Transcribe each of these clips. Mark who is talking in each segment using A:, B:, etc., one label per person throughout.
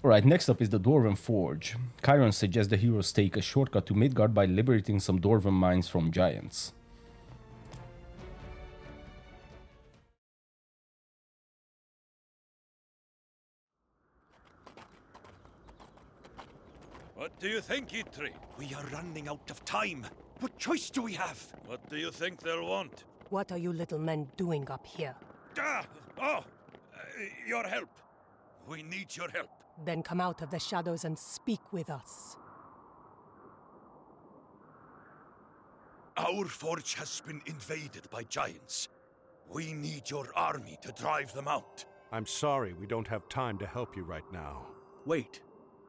A: Alright, next up is the Dwarven Forge. Chiron suggests the heroes take a shortcut to Midgard by liberating some Dwarven mines from giants.
B: What do you think, Itri?
C: We are running out of time. What choice do we have?
B: What do you think they'll want?
D: What are you little men doing up here?
B: Your help. We need your help.
D: Then come out of the shadows and speak with us.
C: Our forge has been invaded by giants. We need your army to drive them out.
E: I'm sorry, we don't have time to help you right now.
F: Wait.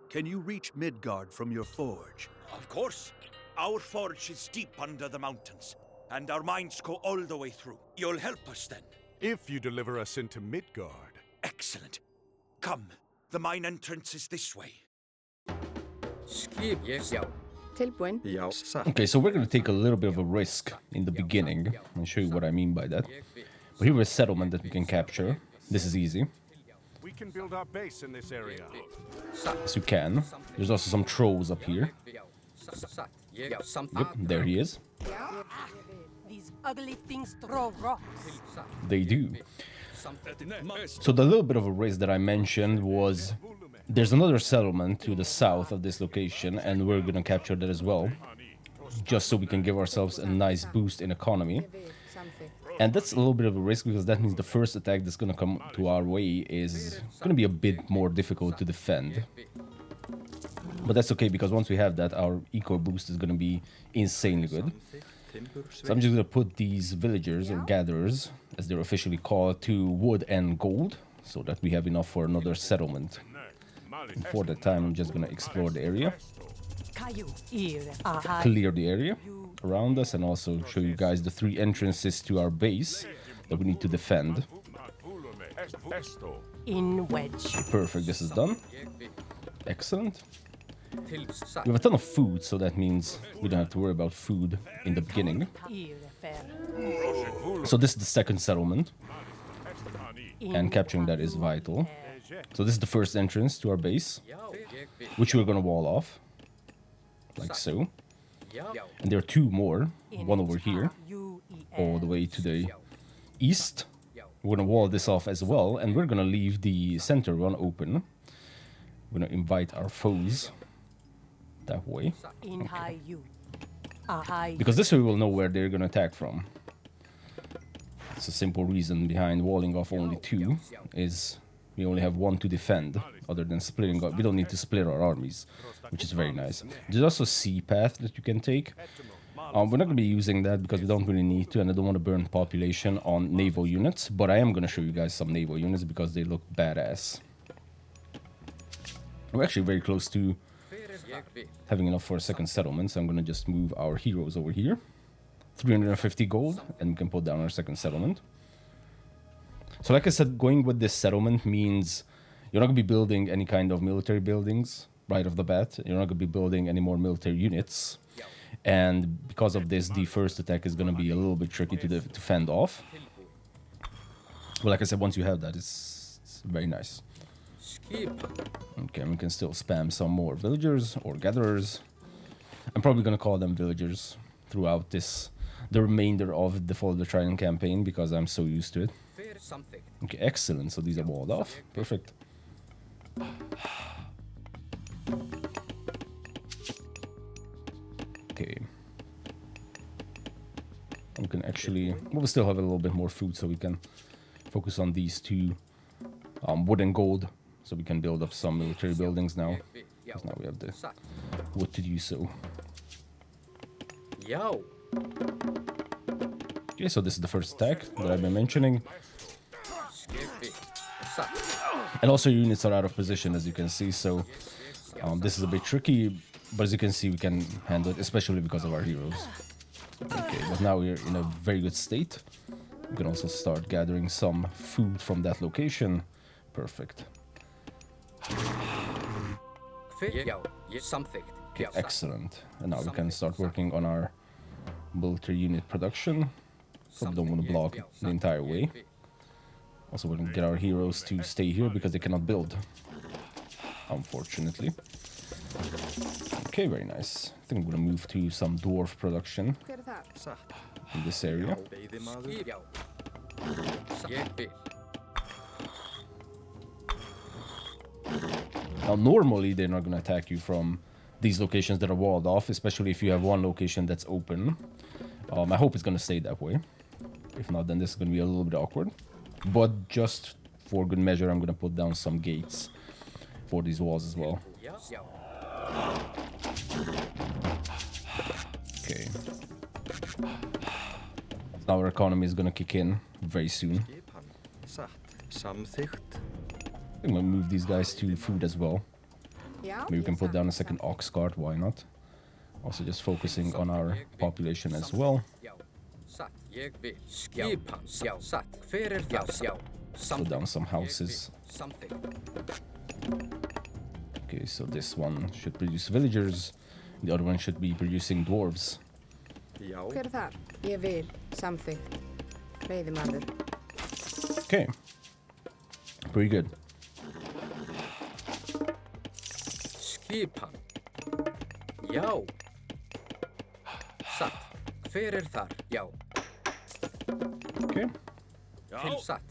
F: Can you reach Midgard from your forge?
C: Of course. Our forge is deep under the mountains, and our mines go all the way through. You'll help us then.
E: If you deliver us into Midgard.
C: Excellent. Come. The mine entrance is this way.
A: Okay, so we're going to take a little bit of a risk in the beginning. I'll show you what I mean by that. But here is a settlement that we can capture. This is easy.
E: We can build our base in this area.
A: Yes, you can. There's also some trolls up here. Yep, there he is.
D: These ugly things throw rocks.
A: They do. So the little bit of a risk that I mentioned was there's another settlement to the south of this location, and we're going to capture that as well, just so we can give ourselves a nice boost in economy. And that's a little bit of a risk, because that means the first attack that's going to come to our way is going to be a bit more difficult to defend. But that's okay, because once we have that, our eco boost is going to be insanely good. So I'm just going to put these villagers, or gatherers, as they're officially called, to wood and gold, so that we have enough for another settlement. And for that time, I'm just going to explore the area, clear the area around us, and also show you guys the 3 entrances to our base that we need to defend.
D: In wedge.
A: Perfect, this is done. Excellent. We have a ton of food, so that means we don't have to worry about food in the beginning. So this is the second settlement, and capturing that is vital. So this is the first entrance to our base, which we're going to wall off, like so. And there are 2 more, one over here, all the way to the east. We're going to wall this off as well, and we're going to leave the center one open. We're going to invite our foes that way. Okay. Because this way we'll know where they're going to attack from. It's a simple reason behind walling off only 2, is we only have 1 to defend, other than splitting up. We don't need to split our armies, which is very nice. There's also a sea path that you can take. We're not going to be using that because we don't really need to, and I don't want to burn population on naval units, but I am going to show you guys some naval units because they look badass. We're actually very close to having enough for a second settlement, so I'm going to just move our heroes over here. 350 gold, and we can put down our second settlement. So like I said, going with this settlement means you're not going to be building any kind of military buildings right off the bat. You're not going to be building any more military units. And because of this, the first attack is going to be a little bit tricky to fend off. But like I said, once you have that, it's very nice. Okay, we can still spam some more villagers or gatherers. I'm probably going to call them villagers throughout the remainder of the Follow the Trident campaign, because I'm so used to it. Okay, excellent. So these are walled off. Perfect. Okay. We can actually... We'll still have a little bit more food, so we can focus on these 2 wood and gold, so we can build up some military buildings now. Because now we have the wood to do so. Okay, so this is the first attack that I've been mentioning. And also units are out of position, as you can see, so this is a bit tricky, but as you can see, we can handle it, especially because of our heroes. Okay, but now we're in a very good state. We can also start gathering some food from that location. Perfect. Okay, excellent. And now we can start working on our military unit production. Probably don't want to block the entire way. Also, we're going to get our heroes to stay here because they cannot build. unfortunately. Okay, very nice. I think I'm gonna move to some dwarf production
G: Hver þar?
A: in this area.
H: Veiðimaður. Já. Ég vil.
A: Now, normally they're not gonna attack you from these locations that are walled off, especially if you have one location that's open. I hope it's gonna stay that way. If not, then this is gonna be a little bit awkward. But just for good measure, I'm gonna put down some gates for these walls as well.
H: Já. Já.
A: Okay. Now our economy is gonna kick in very soon.
H: Skipan. Satt. Samþykkt.
A: I'm gonna move these guys to food as well.
G: Já,
A: Maybe we can
G: ég
A: put down a
G: satt.
A: second ox cart, why not? Also just focusing on our population as well.
H: Já. Satt. Ég vil. Skipan. Já. Satt. Hver það? Já.
A: Put down some houses.
H: Samþykkt.
A: Okay, so this one should produce villagers. The other one should be producing dwarves.
H: Já.
G: Hver þar? Ég vil. Samþykkt. Veiðimaður.
A: Okay. Pretty good.
H: Skipan. Já. Satt. Hver þar? Já.
A: Okay.
H: Til satt.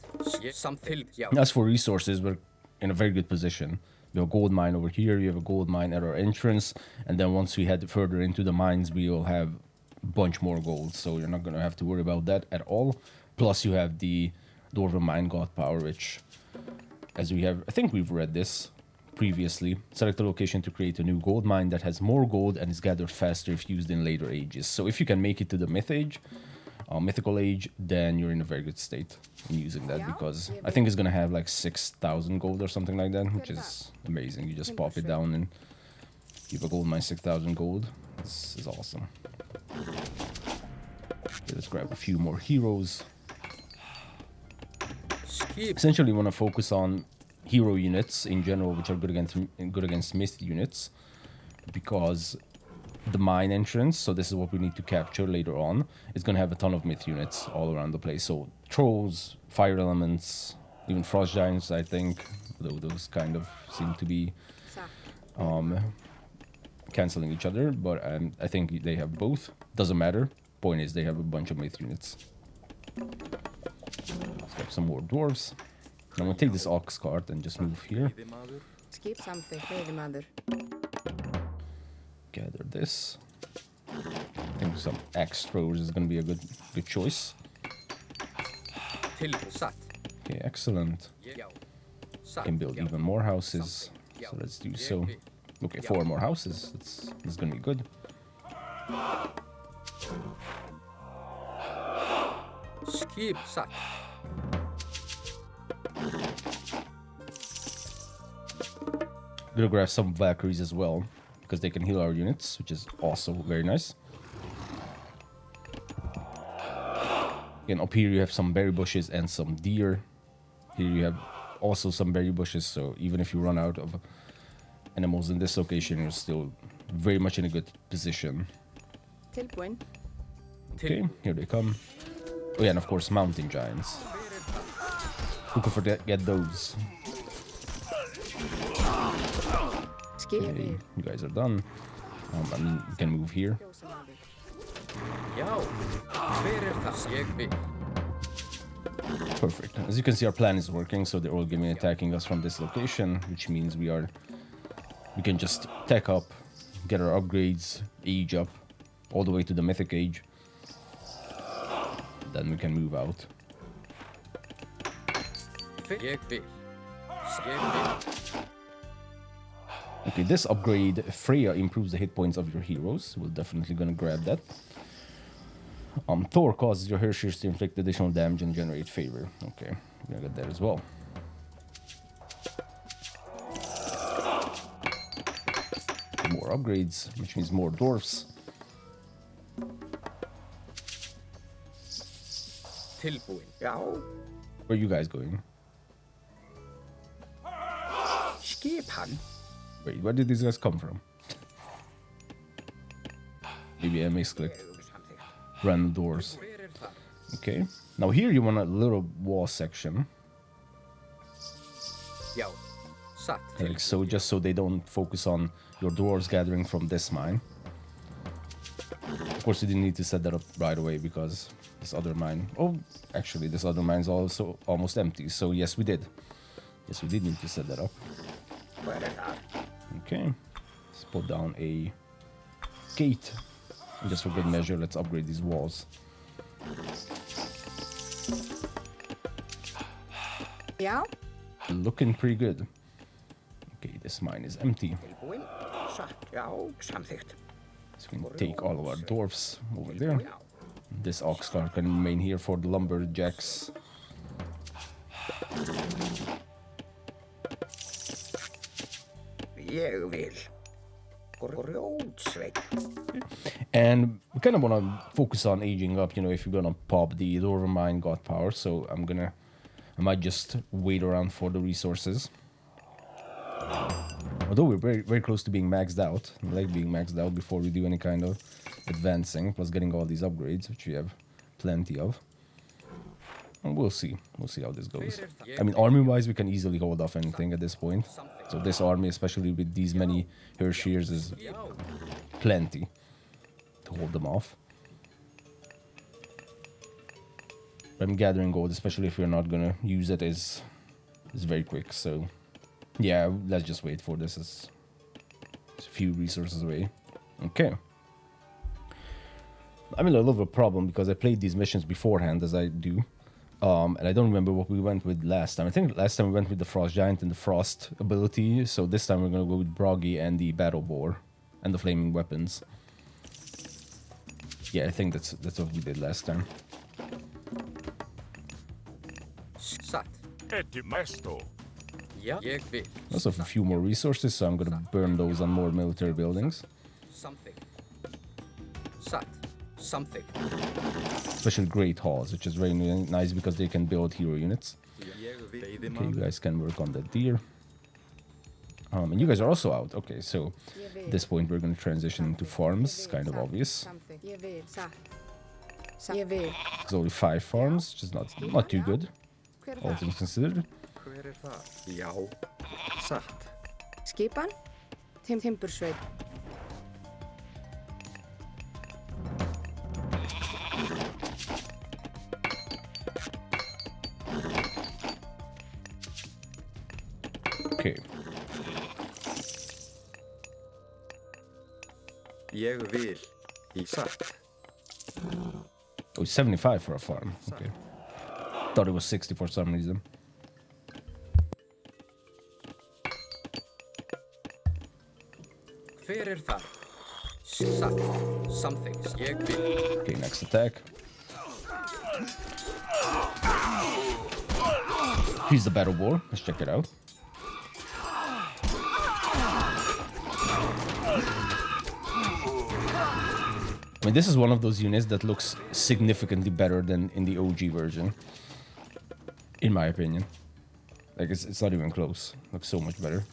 H: Ég samþykkt. Já.
A: As for resources, we're in a very good position. We have a gold mine over here, you have a gold mine at our entrance, and then once we head further into the mines, we will have a bunch more gold, so you're not going to have to worry about that at all. Plus, you have the Dwarven mine god power, which, as we have, I think we've read this previously. Select a location to create a new gold mine that has more gold and is gathered faster if used in later ages. So if you can make it to the mythical age, then you're in a very good state in using that, because I think it's gonna have like 6,000 gold or something like that, which is amazing. You just pop it down and give a gold mine 6,000 gold. This is awesome. Okay, let's grab a few more heroes. Essentially, we want to focus on hero units in general, which are good against myth units, because the mine entrance, so this is what we need to capture later on, is going to have a ton of myth units all around the place. So trolls, fire elements, even frost giants, I think, though those kind of seem to be canceling each other, but I think they have both. Doesn't matter. Point is, they have a bunch of myth units. Let's grab some more dwarves. I'm going to take this ox cart and just move here.
G: Skip samþykkt. Veiðimaður.
A: Gather this. I think some axe throwers is going to be a good choice.
H: Til satt.
A: Okay, excellent.
H: Já. Satt.
A: Can build even more houses, so let's do so. Okay, 4 more houses. This is going to be good.
H: Skip satt.
A: Gonna grab some Valkyries as well, because they can heal our units, which is also very nice. Again, up here you have some berry bushes and some deer. Here you have also some berry bushes, so even if you run out of animals in this location, you're still very much in a good position.
G: Tilbúin.
A: Okay, here they come. Oh yeah, and of course mountain giants. Who could forget those?
G: Skip.
A: Okay, you guys are done. I mean, you can move here.
G: Ljósamaður.
H: Já. Hver það? Ég vil.
A: Perfect. As you can see, our plan is working, so they're all going to be attacking us from this location, which means we can just tech up, get our upgrades, age up, all the way to the mythic age. Then we can move out.
H: Ég vil. Ég vil.
A: Okay, this upgrade, Freya, improves the hit points of your heroes. We're definitely gonna grab that. Thor causes your Hershers to inflict additional damage and generate favor. Okay, we're gonna get that as well. More upgrades, which means more dwarfs.
H: Tilbúin. Já.
A: Where are you guys going?
H: Skipan.
A: Wait, where did these guys come from? Maybe I misclicked. Random doors.
H: Hver það?
A: Okay. Now here you want a little wall section.
H: Já. Satt.
A: Like so, just so they don't focus on your dwarves gathering from this mine. Of course, you didn't need to set that up right away because this other mine... Oh, actually, this other mine's also almost empty. So yes, we did. Yes, we did need to set that up. Okay. Let's put down a gate. And just for good measure, let's upgrade these walls.
G: Yeah?
A: Looking pretty good. Okay, this mine is empty.
H: Tilbúin. Satt. Já, samþykkt.
A: So we can take all of our dwarfs over there. This ox cart can remain here for the lumberjacks.
H: Ég vil. Grjótsveit.
A: And we kind of want to focus on aging up, you know, if you're gonna pop the Dwarven mine god power. So I might just wait around for the resources. Although we're very, very close to being maxed out. I like being maxed out before we do any kind of advancing, plus getting all these upgrades, which we have plenty of. And we'll see. We'll see how this goes. I mean, army-wise, we can easily hold off anything at this point. So this army, especially with these many Hershears, is plenty to hold them off. But gathering gold, especially if we're not gonna use it, is very quick. So yeah, let's just wait for this. It's a few resources away. Okay. I'm in a little of a problem because I played these missions beforehand, as I do. And I don't remember what we went with last time. I think last time we went with the Frost Giant and the Frost ability. So this time we're going to go with Broggy and the Battle Boar and the Flaming Weapons. Yeah, I think that's what we did last time.
H: Satt.
B: Etimesto.
H: Ja, ég vil.
A: Also have a few more resources, so I'm going to burn those on more military buildings.
H: Something. Satt. Something.
A: Especially Great Halls, which is very nice because they can build hero units. Okay, you guys can work on that deer. And you guys are also out. Okay, so at this point we're going to transition into farms. It's kind of obvious. There's only 5 farms, which is not too good, all things considered.
H: Hver það? Já. Satt.
G: Skipan? Timbursveit.
A: Okay.
H: Ég vil. Í satt.
A: Oh, 75 for a farm. Okay. Thought it was 60 for some reason.
H: Hver það? Satt. Something. Ég vil.
A: Okay, next attack. Here's the Battle Boar. Let's check it out. I mean, this is one of those units that looks significantly better than in the OG version, in my opinion. Like, it's not even close. Looks so much better.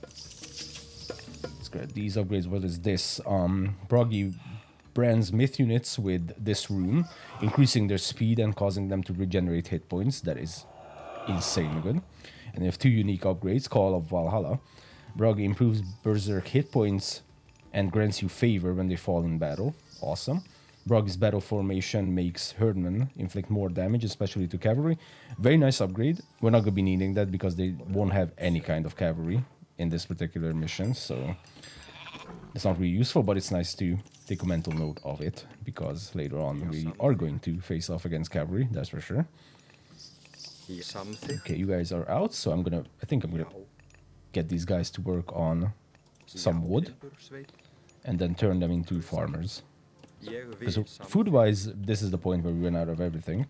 A: Let's grab these upgrades. What is this? Broggy brands myth units with this rune, increasing their speed and causing them to regenerate hit points. That is insanely good. And they have 2 unique upgrades. Call of Valhalla. Broggy improves berserk hit points and grants you favor when they fall in battle. Awesome. Broggy's battle formation makes Herdmen inflict more damage, especially to cavalry. Very nice upgrade. We're not going to be needing that because they won't have any kind of cavalry in this particular mission, so it's not really useful, but it's nice to take a mental note of it because later on we are going to face off against cavalry, that's for sure. Okay, you guys are out, so I think I'm gonna get these guys to work on some wood and then turn them into farmers. So food-wise, this is the point where we run out of everything.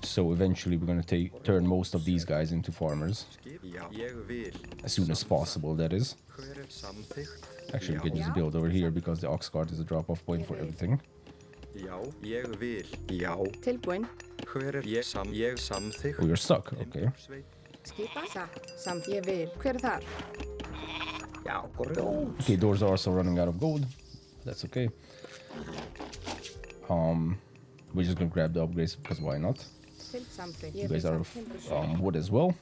A: So eventually we're going to turn most of these guys into farmers. As soon as possible, that is. Actually, we can just build over here because the ox cart is a drop-off point for everything.
G: Tilbúin.
A: Oh, you're stuck. Okay.
G: Skipan? Samt ég vil. Hver þar?
A: Okay, doors are also running out of gold. That's okay. We're just gonna grab the upgrades because why not?
G: Something.
A: You guys are of wood as well.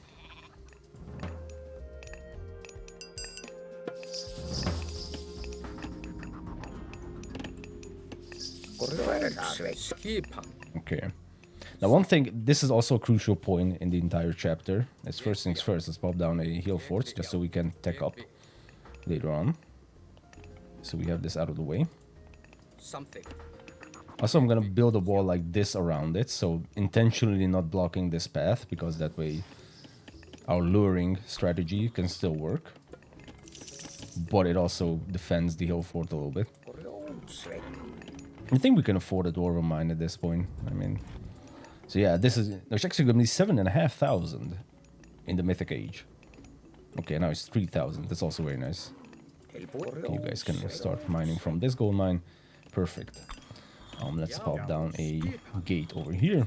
A: Okay. Now one thing, this is also a crucial point in the entire chapter. As first things first, let's pop down a heal fort just so we can tech up later on. So we have this out of the way. Also, I'm gonna build a wall like this around it, so intentionally not blocking this path, because that way our luring strategy can still work. But it also defends the hill fort a little bit. I think we can afford a Dwarven mine at this point. I mean, so yeah, there's actually gonna be 7,500 in the Mythic Age. Okay, now it's 3,000. That's also very nice. Okay, you guys can start mining from this gold mine. Perfect. Let's pop down a gate over here.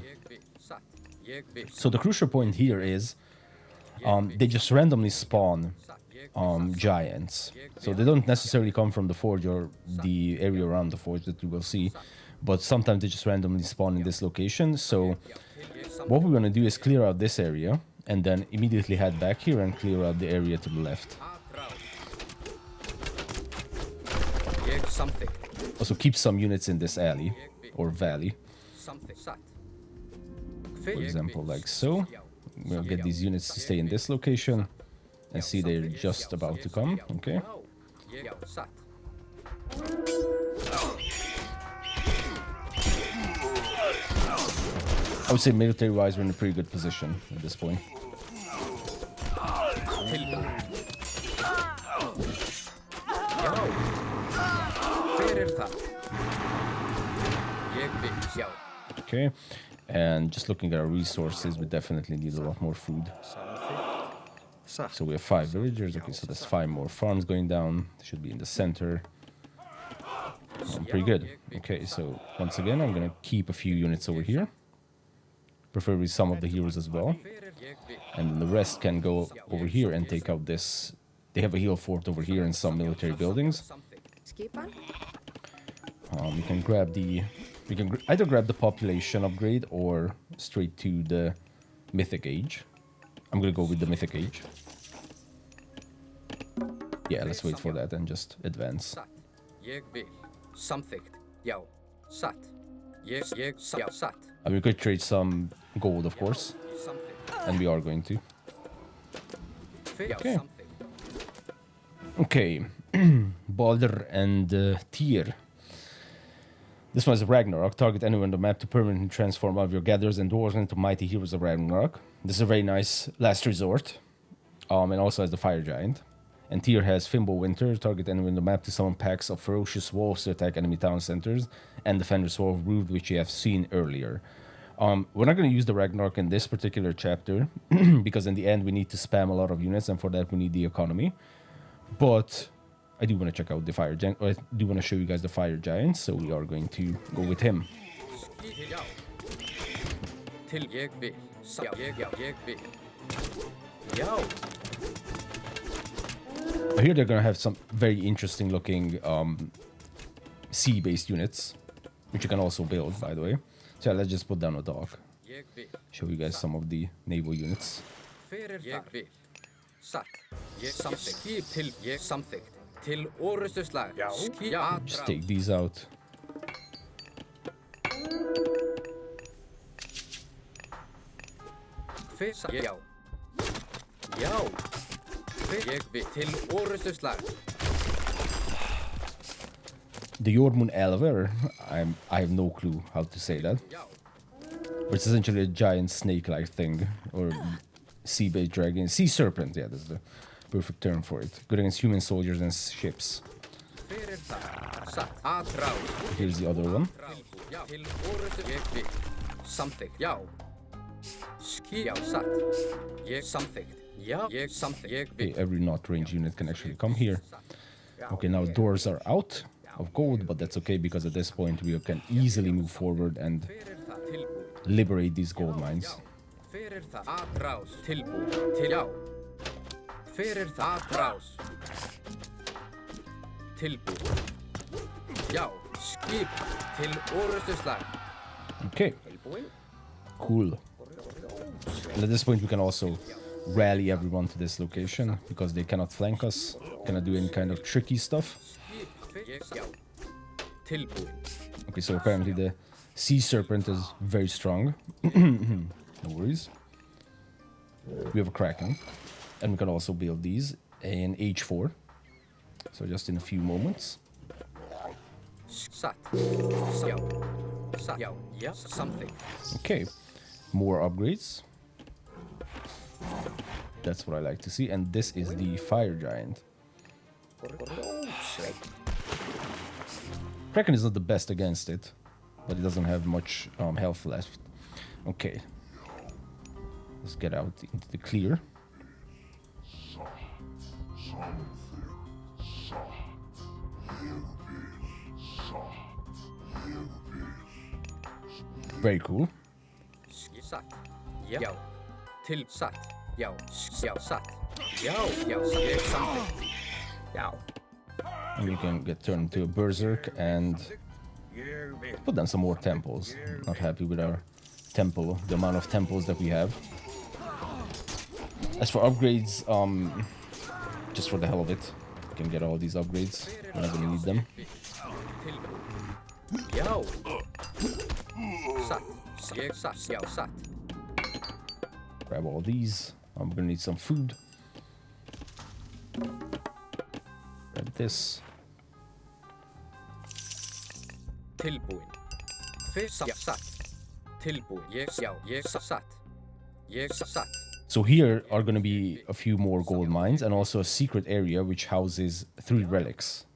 A: So the crucial point here is they just randomly spawn giants. So they don't necessarily come from the forge or the area around the forge that you will see, but sometimes they just randomly spawn in this location. So what we're going to do is clear out this area and then immediately head back here and clear out the area to the left. Also keep some units in this alley or valley. For example, like so. We'll get these units to stay in this location and see they're just about to come. Okay. I would say military-wise, we're in a pretty good position at this point. Okay, and just looking at our resources, we definitely need a lot more food. So we have 5 villagers. Okay, so there's 5 more farms going down. Should be in the center. Pretty good. Okay, so once again, I'm gonna keep a few units over here. Preferably some of the heroes as well. And then the rest can go over here and take out this. They have a heal fort over here and some military buildings. We can grab the... We can either grab the population upgrade or straight to the Mythic Age. I'm gonna go with the Mythic Age. Yeah, let's wait for that and just advance. And we could trade some gold, of course. And we are going to. Okay. Okay. Balder and Tyr. This one is Ragnarok. Target anywhere on the map to permanently transform all of your gatherers and dwarves into mighty heroes of Ragnarok. This is a very nice last resort. And also has the Fire Giant. And Tyr has Fimbulwinter. Target anywhere on the map to summon packs of ferocious wolves to attack enemy town centers. And Defender Sword of Brood, which you have seen earlier. We're not going to use the Ragnarok in this particular chapter. Because in the end we need to spam a lot of units. And for that we need the economy. But... I do want to check out the Fire Giant. I do want to show you guys the Fire Giant, so we are going to go with him. Here they're going to have some very interesting looking sea-based units, which you can also build, by the way. So yeah, let's just put down a dock. Show you guys some of the naval units. Just take these out. The Jormund Elver, I have no clue how to say that. But it's essentially a giant snake-like thing, or sea-based dragon, sea serpent. Yeah, that's the perfect term for it. Good against human soldiers and ships. Here's the other one. Okay, every not range unit can actually come here. Okay, now doors are out of gold, but that's okay because at this point we can easily move forward and liberate these gold mines. Okay. Cool. And at this point, we can also rally everyone to this location because they cannot flank us, cannot do any kind of tricky stuff. Okay, so apparently the sea serpent is very strong. No worries. We have a kraken, and we can also build these in H4. So just in a few moments. Okay, more upgrades. That's what I like to see, and this is the fire giant. Kraken is not the best against it, but it doesn't have much health left. Okay, let's get out into the clear. Very cool. And you can get turned into a berserk and put down some more temples. Not happy with our temple, the amount of temples that we have. As for upgrades, just for the hell of it, you can get all these upgrades. We're not gonna need them. Grab all these. I'm gonna need some food. Grab this. So here are gonna be a few more gold mines and also a secret area which houses 3 relics.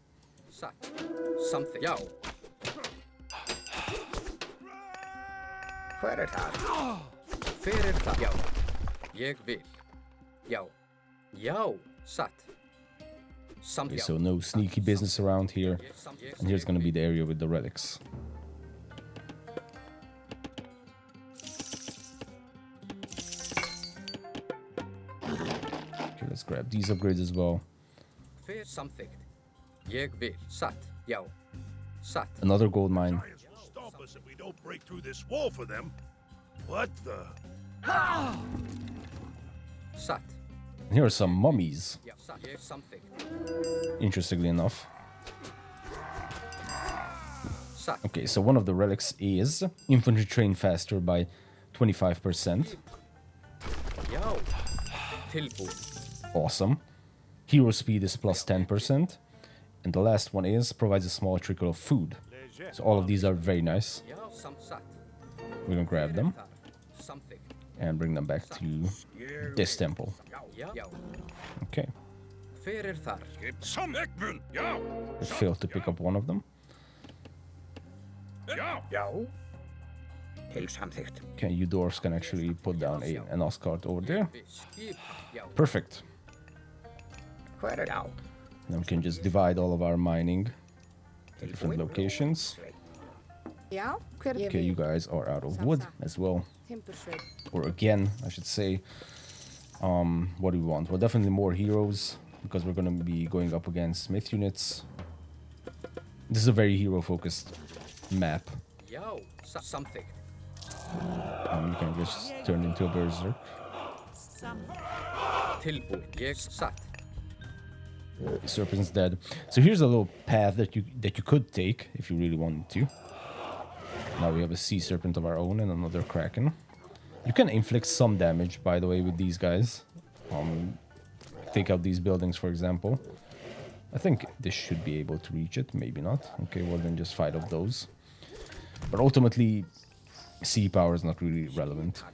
A: Okay, so no sneaky business around here. And here's gonna be the area with the relics. Okay, let's grab these upgrades as well. Another gold mine.
B: Stop us if we don't break through this wall for them. What the?
A: And here are some mummies. Interestingly enough. Okay, so one of the relics is infantry train faster by 25%. Awesome. Hero speed is plus 10%. And the last one is provides a small trickle of food. So all of these are very nice. We're gonna grab them and bring them back to this temple. Okay. I failed to pick up one of them. Okay, you dwarves can actually put down an Oscart over there. Perfect. Now we can just divide all of our mining to different locations. Okay, you guys are out of wood as well. Or again, I should say. What do we want? Well, definitely more heroes, because we're going to be going up against smith units. This is a very hero-focused map. You can just turn into a berserk. Serpent's dead. So here's a little path that you could take if you really wanted to. Now we have a sea serpent of our own and another kraken. You can inflict some damage, by the way, with these guys. Take out these buildings, for example. I think this should be able to reach it. Maybe not. Okay, well then just fight off those. But ultimately, sea power is not really relevant.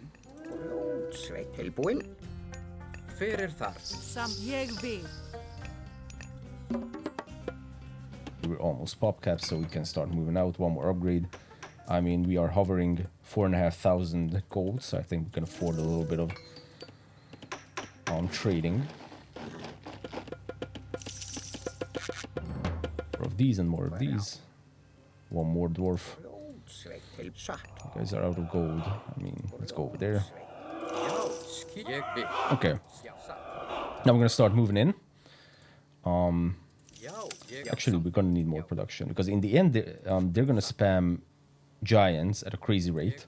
A: We're almost pop caps, so we can start moving out. One more upgrade. I mean, we are hovering 4,500 gold, so I think we can afford a little bit of trading. More of these and more of these. One more dwarf. You guys are out of gold. I mean, let's go over there. Okay. Now we're gonna start moving in. Actually, we're gonna need more production because in the end, they're gonna spam giants at a crazy rate.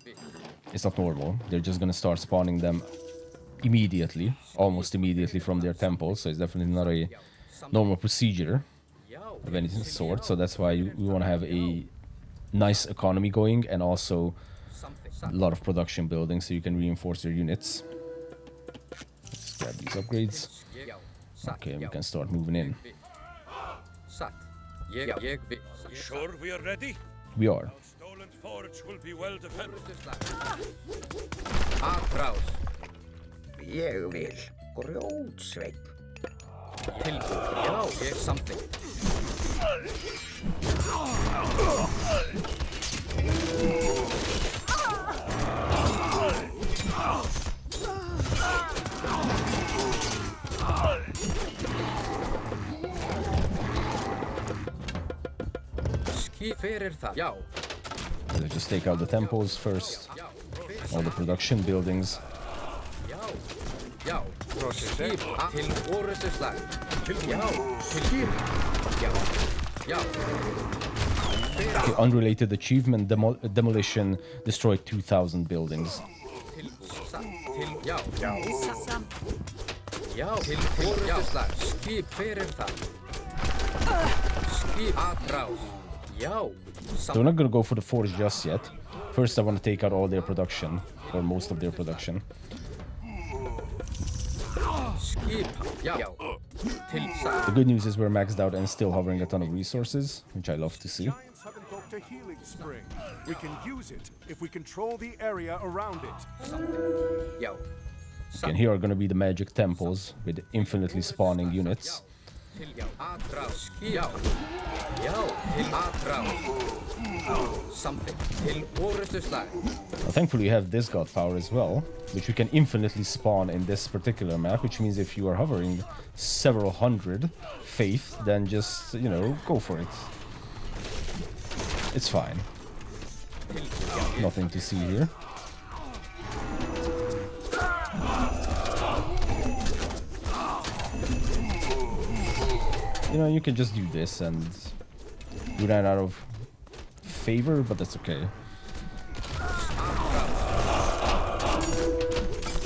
A: It's not normal. They're just gonna start spawning them immediately, almost immediately from their temples, so it's definitely not a normal procedure of any sort. So that's why we want to have a nice economy going, and also a lot of production buildings so you can reinforce your units. Let's grab these upgrades. Okay, we can start moving in.
C: Sure we are ready?
A: We are.
C: Our stolen forge will be well defended.
H: Ég vil grjótsveinn. Tilbúið. Já, ég samþykkt. Skip fyrir það. Já.
A: Let's just take out the temples first. All the production buildings.
H: Já. Skip til orustuslag. Já. Til skip. Já.
A: Okay, unrelated achievement, demolition, destroyed 2,000 buildings.
H: Já. Já. Til orustuslag. Skip fyrir það. Skip atrás. Já.
A: So we're not gonna go for the forge just yet. First I want to take out all their production, or most of their production. The good news is we're maxed out and still hovering a ton of resources, which I love to see.
E: Giants have invoked a healing spring. We can use it if we control the area around it.
A: And here are gonna be the magic temples with infinitely spawning units. Now, thankfully you have this god power as well, which you can infinitely spawn in this particular map, which means if you are hovering several hundred faith, then just, you know, go for it. It's fine. Nothing to see here. You know, you can just do this, and we ran out of favor, but that's okay.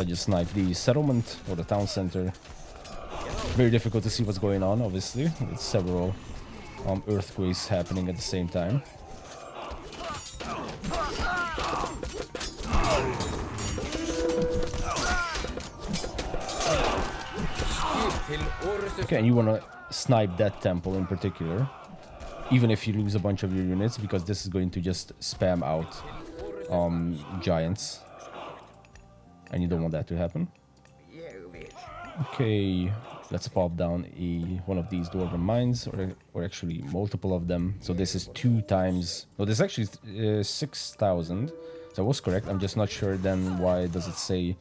A: I just sniped the settlement or the town center. Very difficult to see what's going on, obviously. With several earthquakes happening at the same time. Okay, and you want to snipe that temple in particular, even if you lose a bunch of your units, because this is going to just spam out giants, and you don't want that to happen. Okay, let's pop down one of these dwarven mines, or actually multiple of them. So this is 2 times, no, this is actually 6,000, so I was correct. I'm just not sure then why does it say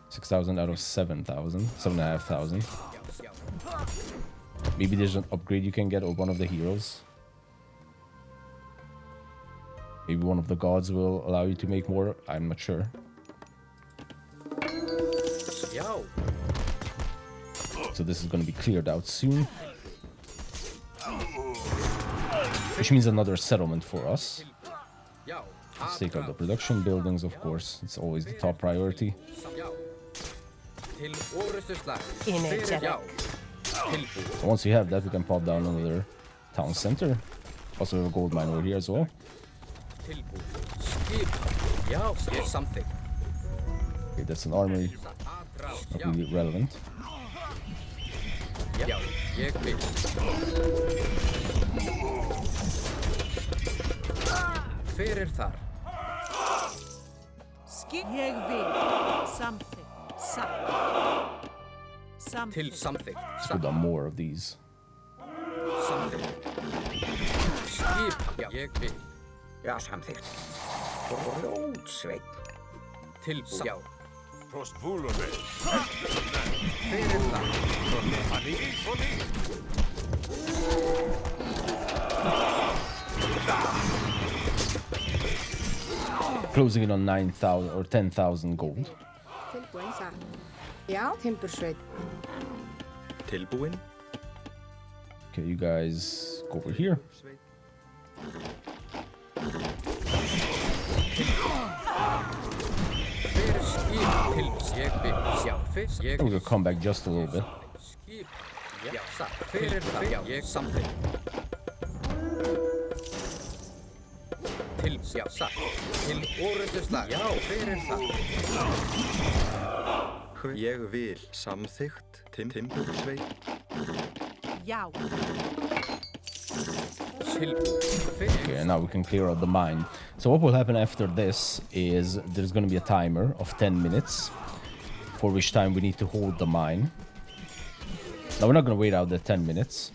A: 6,000 out of 7,000, 7,500. Maybe there's an upgrade you can get, or one of the heroes. Maybe one of the gods will allow you to make more. I'm not sure. So this is going to be cleared out soon. Which means another settlement for us. Let's take out the production buildings, of course. It's always the top priority. So once you have that, we can pop down another town center. Also have a gold mine over here as well. Okay, that's an armory. Not really relevant.
D: Ég vil something.
H: Till something.
A: Let's put down more of these.
H: Something. Skip. Ég vil. Já, samþykkt. Grjótsveinn. Tilbúið. Já.
B: Prost vúlunni.
H: Fyrir það.
A: Closing in on 9,000 or 10,000 gold.
G: Tilbúin það. Já, timbursveit.
F: Tilbúin.
A: Okay, you guys go over here.
H: Fyrir skip til ég vil sjá. Fisk.
A: We're gonna come back just a little bit.
H: Skip. Já, satt. Fyrir það. Já, ég samþykkt. Til, já, satt. Til orðuslag. Já, fyrir það.
I: Ég vil samþykkt timbursveit.
D: Já.
A: Okay, now we can clear out the mine. So what will happen after this is there's going to be a timer of 10 minutes, for which time we need to hold the mine. Now we're not going to wait out the 10 minutes.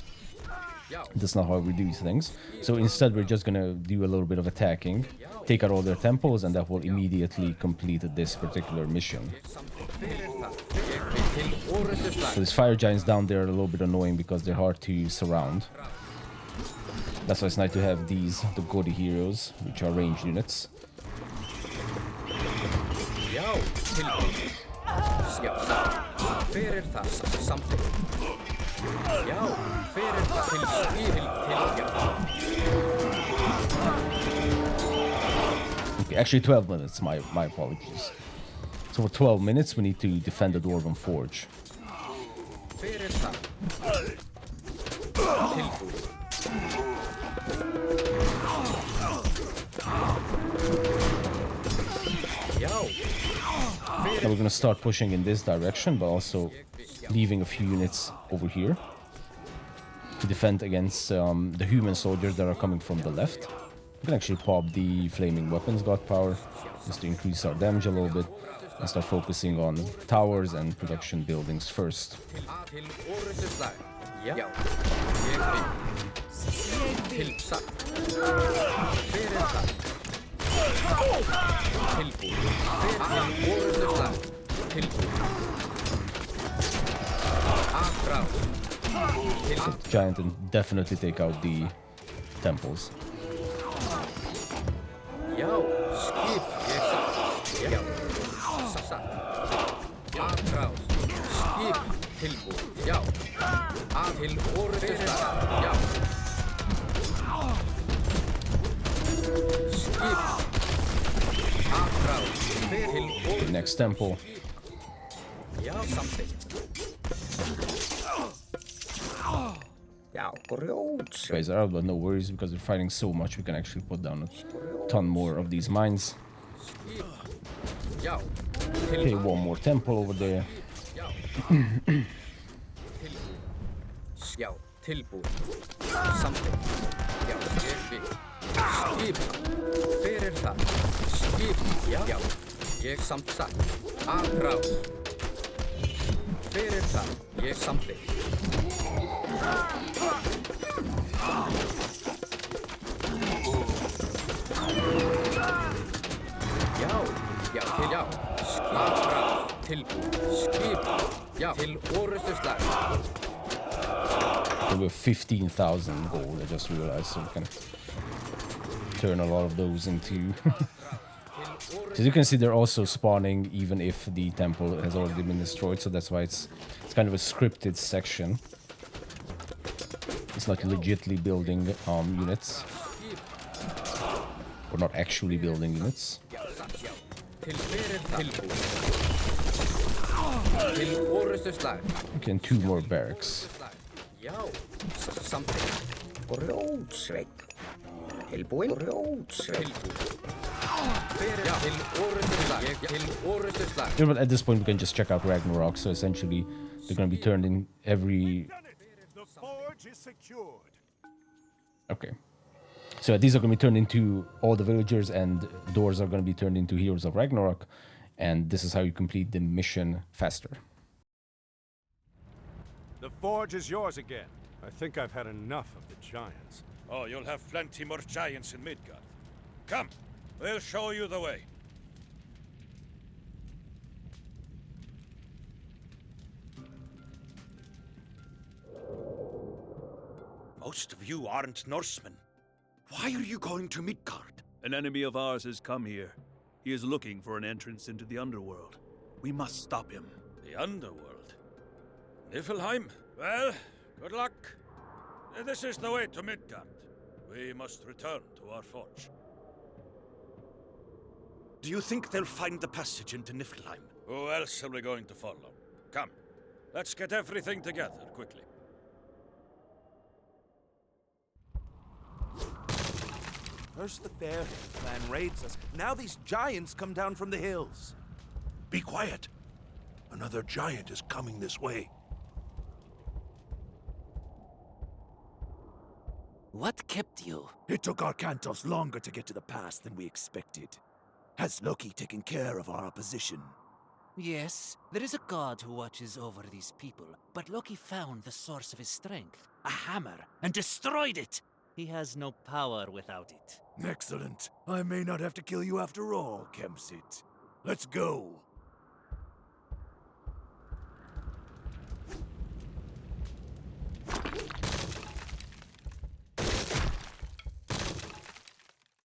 A: That's not how we do things. So instead we're just going to do a little bit of attacking, take out all their temples, and that will immediately complete this particular mission. So these fire giants down there are a little bit annoying because they're hard to surround. That's why it's nice to have these, the Godi heroes, which are ranged units. Okay, actually 12 minutes, my apologies. So for 12 minutes we need to defend the Dwarven Forge. Now we're gonna start pushing in this direction, but also leaving a few units over here to defend against the human soldiers that are coming from the left. We can actually pop the flaming weapons god power just to increase our damage a little bit and start focusing on towers and production buildings first. The giant and definitely take out the temples. Next temple. Guys are out, but no worries because we're fighting so much we can actually put down a ton more of these mines. Okay, one more temple over there. We have 15,000 gold, I just realized, so we can turn a lot of those into... So as you can see, they're also spawning even if the temple has already been destroyed, so that's why it's kind of a scripted section. It's not legitly building units. Or not actually building units. Okay, and 2 more barracks. Yeah, but at this point we can just check out Ragnarok, so essentially they're going to be turned in every...
E: The forge is secured.
A: Okay. So these are going to be turned into all the villagers, and doors are going to be turned into Heroes of Ragnarok, and this is how you complete the mission faster.
E: The forge is yours again. I think I've had enough of the giants.
C: Oh, you'll have plenty more giants in Midgard. Come, we'll show you the way. Most of you aren't Norsemen. Why are you going to Midgard?
F: An enemy of ours has come here. He is looking for an entrance into the underworld. We must stop him.
C: The underworld? Niflheim? Well, good luck. This is the way to Midgard. We must return to our forge. Do you think they'll find the passage into Niflheim? Who else are we going to follow? Come, let's get everything together quickly.
J: First the Fairhaven clan raids us. Now these giants come down from the hills.
B: Be quiet. Another giant is coming this way.
K: What kept you?
J: It took our Kantos longer to get to the pass than we expected. Has Loki taken care of our opposition?
K: Yes, there is a god who watches over these people, but Loki found the source of his strength, a hammer, and destroyed it. He has no power without it.
J: Excellent. I may not have to kill you after all, Kemsyt. Let's go.